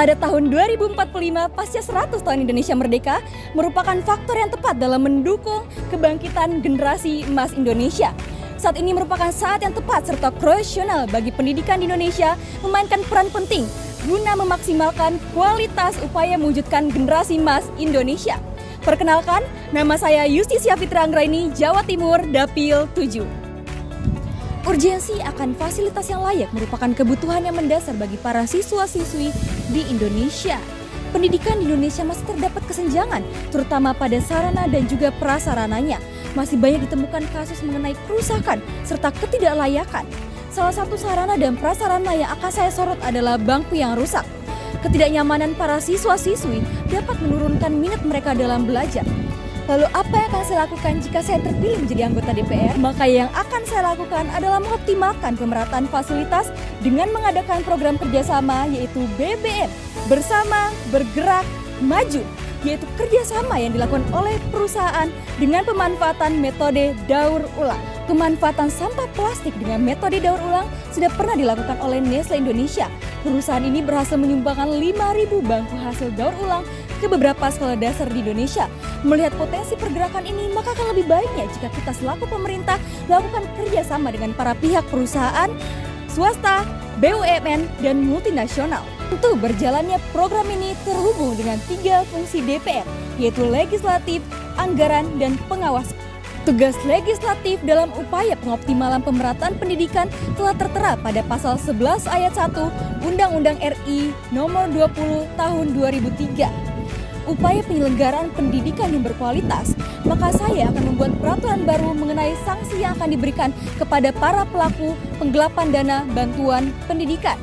pada tahun 2045 pasca 100 tahun Indonesia merdeka merupakan faktor yang tepat dalam mendukung kebangkitan generasi emas Indonesia. Saat ini merupakan saat yang tepat serta krusial bagi pendidikan di Indonesia memainkan peran penting guna memaksimalkan kualitas upaya mewujudkan generasi emas Indonesia. Perkenalkan, nama saya Yustisia Fitri Anggraini, Jawa Timur, Dapil 7. Urgensi akan fasilitas yang layak merupakan kebutuhan yang mendasar bagi para siswa-siswi di Indonesia. Pendidikan di Indonesia masih terdapat kesenjangan, terutama pada sarana dan juga prasarananya. Masih banyak ditemukan kasus mengenai kerusakan serta ketidaklayakan. Salah satu sarana dan prasarana yang akan saya sorot adalah bangku yang rusak. Ketidaknyamanan para siswa-siswi dapat menurunkan minat mereka dalam belajar. Lalu apa yang akan saya lakukan jika saya terpilih menjadi anggota DPR? Maka yang akan saya lakukan adalah mengoptimalkan pemerataan fasilitas dengan mengadakan program kerjasama yaitu BBM, Bersama Bergerak Maju, yaitu kerjasama yang dilakukan oleh perusahaan dengan pemanfaatan metode daur ulang. Pemanfaatan sampah plastik dengan metode daur ulang sudah pernah dilakukan oleh Nestle Indonesia. Perusahaan ini berhasil menyumbangkan 5.000 bangku hasil daur ulang ke beberapa sekolah dasar di Indonesia. Melihat potensi pergerakan ini, maka akan lebih baiknya jika kita selaku pemerintah melakukan kerjasama dengan para pihak perusahaan, swasta, BUMN, dan multinasional. Tentu berjalannya program ini terhubung dengan 3 fungsi DPR, yaitu legislatif, anggaran, dan pengawas. Tugas legislatif dalam upaya pengoptimalan pemerataan pendidikan telah tertera pada pasal 11 ayat 1 Undang-Undang RI nomor 20 tahun 2003. Upaya penyelenggaraan pendidikan yang berkualitas, maka saya akan membuat peraturan baru mengenai sanksi yang akan diberikan kepada para pelaku penggelapan dana bantuan pendidikan.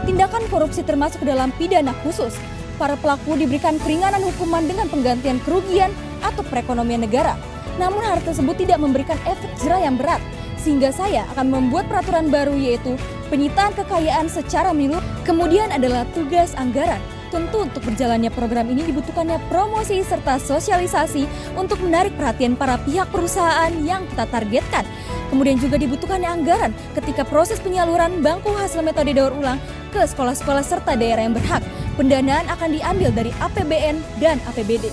Tindakan korupsi termasuk dalam pidana khusus. Para pelaku diberikan keringanan hukuman dengan penggantian kerugian atau perekonomian negara. Namun hal tersebut tidak memberikan efek jera yang berat, sehingga saya akan membuat peraturan baru yaitu penyitaan kekayaan secara menyeluruh. Kemudian adalah tugas anggaran. Tentu untuk berjalannya program ini dibutuhkannya promosi serta sosialisasi untuk menarik perhatian para pihak perusahaan yang kita targetkan. Kemudian juga dibutuhkannya anggaran ketika proses penyaluran bangku hasil metode daur ulang ke sekolah-sekolah serta daerah yang berhak. Pendanaan akan diambil dari APBN dan APBD.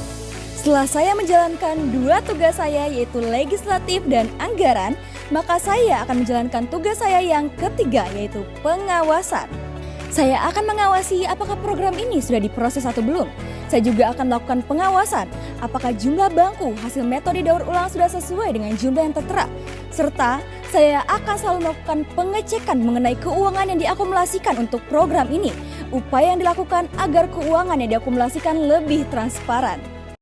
Setelah saya menjalankan 2 tugas saya yaitu legislatif dan anggaran, maka saya akan menjalankan tugas saya yang ketiga yaitu pengawasan. Saya akan mengawasi apakah program ini sudah diproses atau belum. Saya juga akan melakukan pengawasan apakah jumlah bangku hasil metode daur ulang sudah sesuai dengan jumlah yang tertera. Serta saya akan selalu melakukan pengecekan mengenai keuangan yang diakumulasikan untuk program ini. Upaya yang dilakukan agar keuangan yang diakumulasikan lebih transparan.